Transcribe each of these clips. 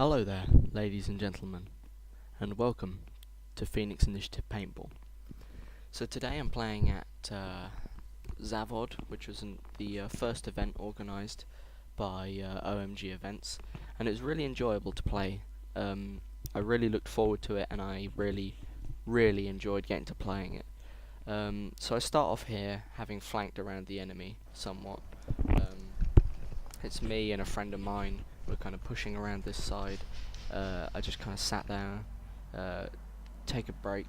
Hello there, ladies and gentlemen, and welcome to Phoenix Initiative Paintball. So today I'm playing at Zavod, which was the first event organised by OMG Events, and it was really enjoyable to play. I really looked forward to it, and I really enjoyed getting to playing it. So I start off here, having flanked around the enemy somewhat. It's me and a friend of mine. We're kind of pushing around this side. I just kind of sat there, take a break,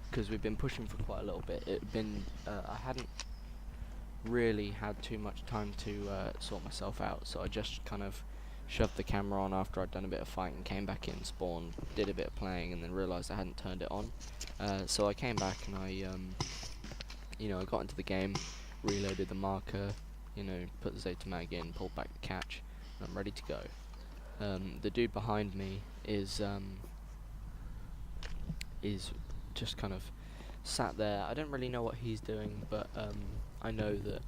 because we've been pushing for quite a little bit. I hadn't really had too much time to sort myself out, so I just kind of shoved the camera on after I'd done a bit of fighting, came back in, spawned, did a bit of playing, and then realised I hadn't turned it on. So I came back and I got into the game, reloaded the marker, put the Zeta mag in, pulled back the catch. I'm ready to go. The dude behind me is just kind of sat there. I don't really know what he's doing, but I know that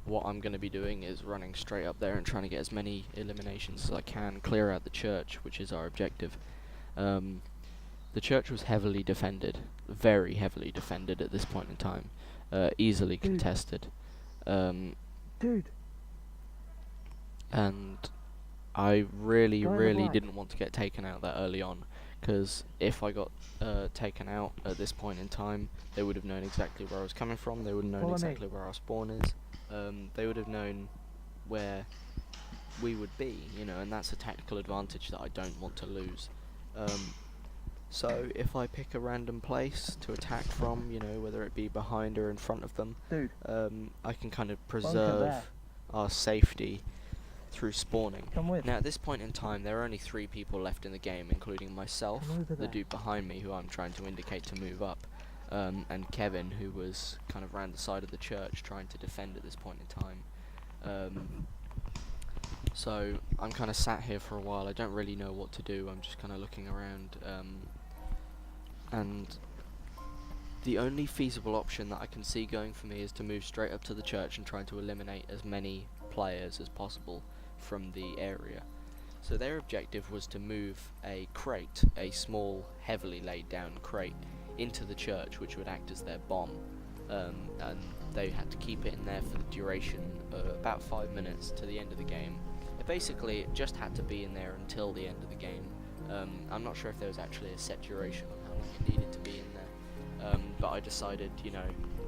what I'm going to be doing is running straight up there and trying to get as many eliminations as I can, clear out the church, which is our objective. The church was heavily defended, very heavily defended at this point in time, easily contested. Dude. And I really didn't want to get taken out that early on, because if I got taken out at this point in time, they would have known exactly where I was coming from, they would have known exactly where our spawn is, they would have known where we would be, and that's a tactical advantage that I don't want to lose. So if I pick a random place to attack from, whether it be behind or in front of them, I can kind of preserve our safety through spawning. Now at this point in time there are only 3 people left in the game, including myself, the dude behind me who I'm trying to indicate to move up, and Kevin, who was kind of round the side of the church trying to defend at this point in time. So I'm kind of sat here for a while. I don't really know what to do. I'm just kind of looking around, and the only feasible option that I can see going for me is to move straight up to the church and try to eliminate as many players as possible from the area. So their objective was to move a crate, a small, heavily laid down crate, into the church, which would act as their bomb, and they had to keep it in there for the duration of about 5 minutes to the end of the game. Basically, it just had to be in there until the end of the game. I'm not sure if there was actually a set duration on how long it needed to be in there, but I decided,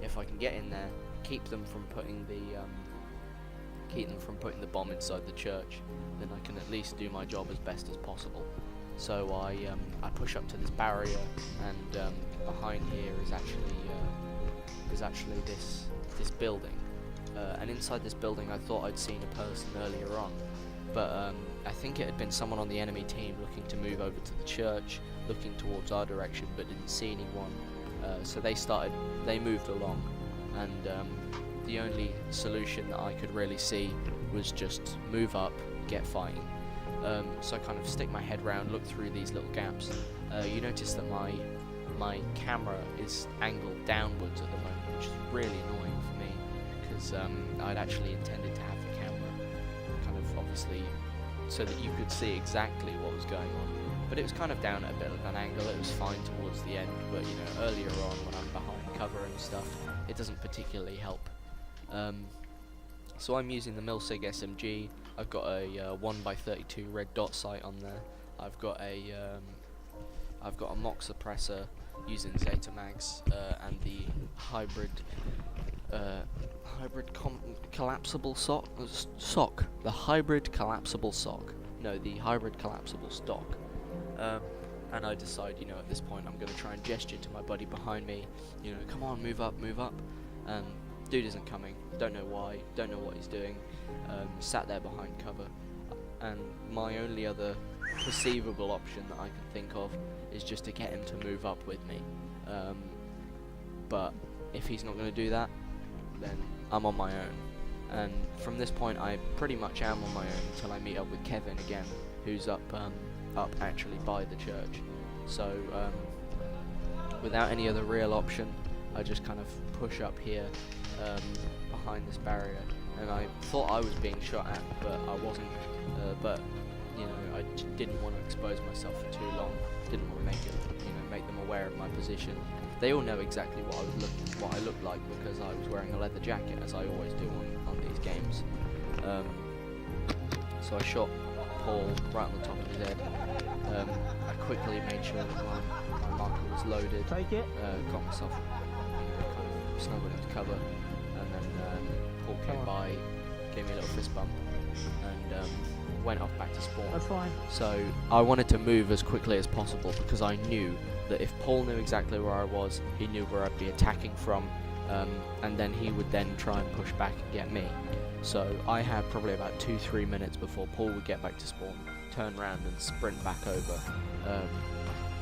if I can get in there, keep them from putting the bomb inside the church, then I can at least do my job as best as possible. So I push up to this barrier, and behind here is actually this building. And inside this building I thought I'd seen a person earlier on, but I think it had been someone on the enemy team looking to move over to the church, looking towards our direction, but didn't see anyone. So they moved along, and the only solution that I could really see was just move up, get fighting. So I kind of stick my head round, look through these little gaps. You notice that my camera is angled downwards at the moment, which is really annoying for me, because I'd actually intended to have the camera kind of obviously so that you could see exactly what was going on. But it was kind of down at a bit of an angle. It was fine towards the end, but earlier on when I'm behind cover and stuff, it doesn't particularly help. So I'm using the Milsig SMG. I've got a 1x32 red dot sight on there. I've got a mock suppressor using Zeta mags, and the hybrid collapsible sock. The hybrid collapsible sock. No, the hybrid collapsible stock. And I decide, at this point I'm going to try and gesture to my buddy behind me, come on, move up. Dude isn't coming, don't know why, don't know what he's doing, sat there behind cover, and my only other perceivable option that I can think of is just to get him to move up with me. But if he's not going to do that, then I'm on my own. And from this point I pretty much am on my own until I meet up with Kevin again, who's up actually by the church. So without any other real option, I just kind of push up here behind this barrier, and I thought I was being shot at, but I wasn't. But you know, I didn't want to expose myself for too long. Didn't want to make them aware of my position. They all know exactly what I looked like because I was wearing a leather jacket, as I always do on these games. So I shot Paul right on the top of his head. I quickly made sure that my marker was loaded. Got myself, kind of snuggled into cover, and then Paul came by, gave me a little fist bump, and went off back to spawn. That's fine. So I wanted to move as quickly as possible because I knew that if Paul knew exactly where I was, he knew where I'd be attacking from, and then he would then try and push back and get me. So I had probably about 2-3 minutes before Paul would get back to spawn, turn around and sprint back over.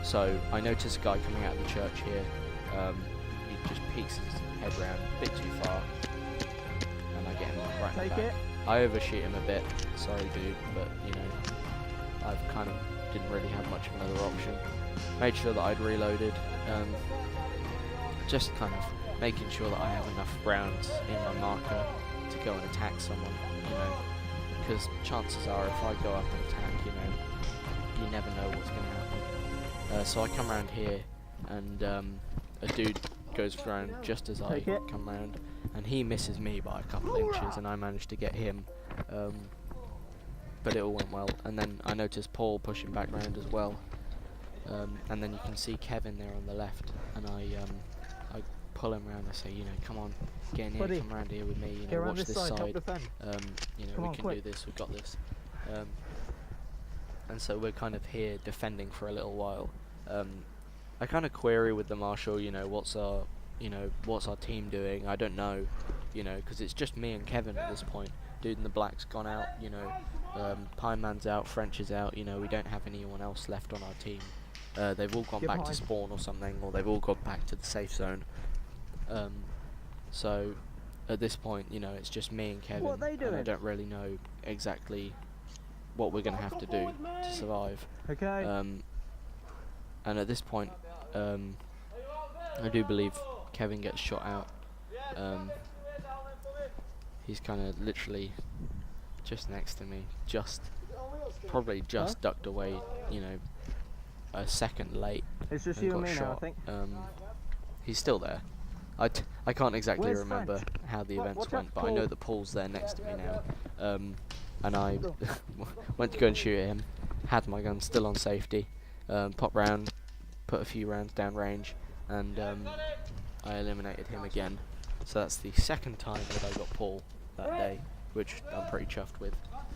So I noticed a guy coming out of the church here. He just peeks his head round a bit too far, and I get him right in the back. I overshoot him a bit, sorry dude, but you know, I've kind of didn't really have much of another option. Made sure that I'd reloaded, just kind of making sure that I have enough rounds in my marker to go and attack someone, you know, because chances are if I go up and attack, you know, you never know what's going to happen. So I come around here, and a dude goes around just as I come round, and he misses me by a couple inches, and I managed to get him, but it all went well. And then I noticed Paul pushing back round as well, and then you can see Kevin there on the left, and I pull him around. I say, you know, come on, get in here, come around here with me, you know, watch this side, you know, we can do this, we've got this. And so we're kind of here defending for a little while. I kind of query with the marshal, you know, what's our team doing? I don't know, you know, because it's just me and Kevin at this point. Dude in the black's gone out, you know, Pine Man's out, French is out, you know, we don't have anyone else left on our team. They've all gone back to spawn or something, or they've all gone back to the safe zone. So at this point, you know, it's just me and Kevin, and I don't really know exactly what we're going to have to do to survive. And at this point, I do believe Kevin gets shot out. He's kind of literally just next to me, probably just ducked away, you know, a second late. It's just you and me now, I think. He's still there. I can't exactly remember how the events went, but I know that Paul's there next to me now. And I went to go and shoot at him, had my gun still on safety, pop round, put a few rounds down range, and I eliminated him again. So that's the second time that I got Paul that day, which I'm pretty chuffed with.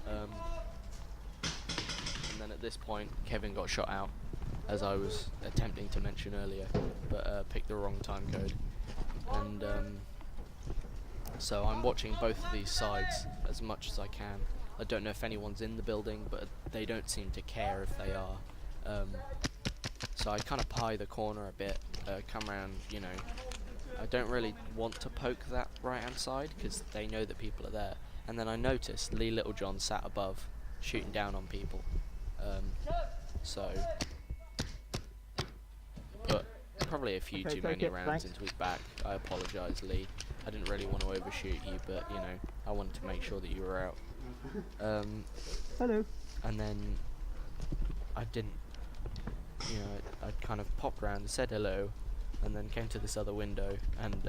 And then at this point, Kevin got shot out, as I was attempting to mention earlier, but picked the wrong time code. And so I'm watching both of these sides as much as I can. I don't know if anyone's in the building, but they don't seem to care if they are. So I kind of pie the corner a bit, come around, you know. I don't really want to poke that right hand side because they know that people are there. And then I noticed Lee Littlejohn sat above, shooting down on people. So put probably a few too many rounds into his back. I apologise, Lee. I didn't really want to overshoot you, but you know, I wanted to make sure that you were out. Hello. And then I didn't, you know, I kind of popped round and said hello, and then came to this other window and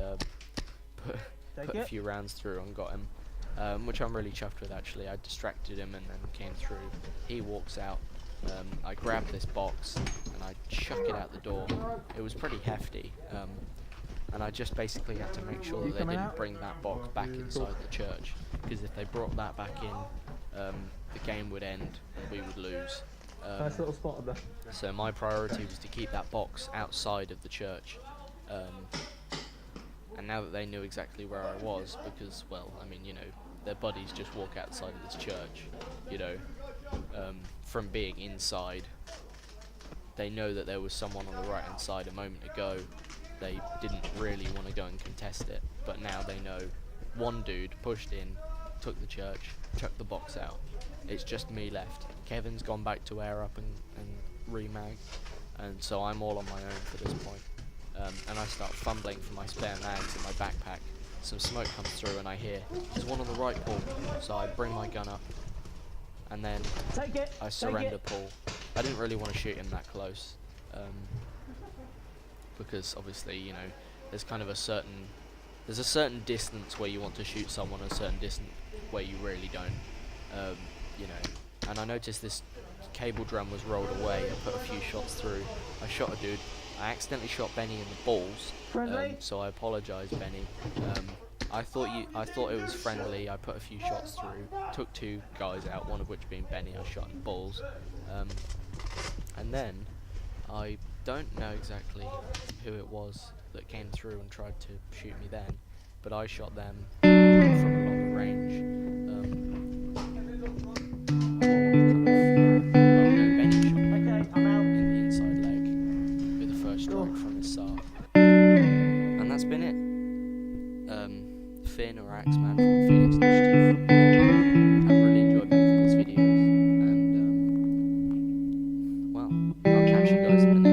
put a few rounds through and got him, which I'm really chuffed with actually. I distracted him and then came through. He walks out. I grabbed this box and I chuck it out the door. It was pretty hefty, and I just basically had to make sure that they didn't bring that box back inside the church, because if they brought that back in, the game would end and we would lose. Nice little spot up there. So my priority was to keep that box outside of the church, and now that they knew exactly where I was, because, well, I mean, you know, their buddies just walk outside of this church, you know, from being inside, they know that there was someone on the right hand side a moment ago. They didn't really want to go and contest it, but now they know. One dude pushed in, took the church, chucked the box out. It's just me left. Kevin's gone back to air up and remag, and so I'm all on my own for this point. And I start fumbling for my spare mags in my backpack. Some smoke comes through and I hear, there's one on the right, Paul. So I bring my gun up, and then I surrender pull. I didn't really want to shoot him that close, because obviously, you know, there's a certain distance where you want to shoot someone, a certain distance where you really don't, you know. And I noticed this cable drum was rolled away. I put a few shots through. I shot a dude. I accidentally shot Benny in the balls, so I apologise, Benny. I thought it was friendly. I put a few shots through, took 2 guys out, one of which being Benny. I shot in the balls, and then I don't know exactly who it was that came through and tried to shoot me then, but I shot them from a longer range. Benny shot me in the inside leg with the first strike from his SAR, and that's been it. Finn or Axeman from the Phoenix Initiative. I've really enjoyed making these videos, and well, I'll catch you guys in the next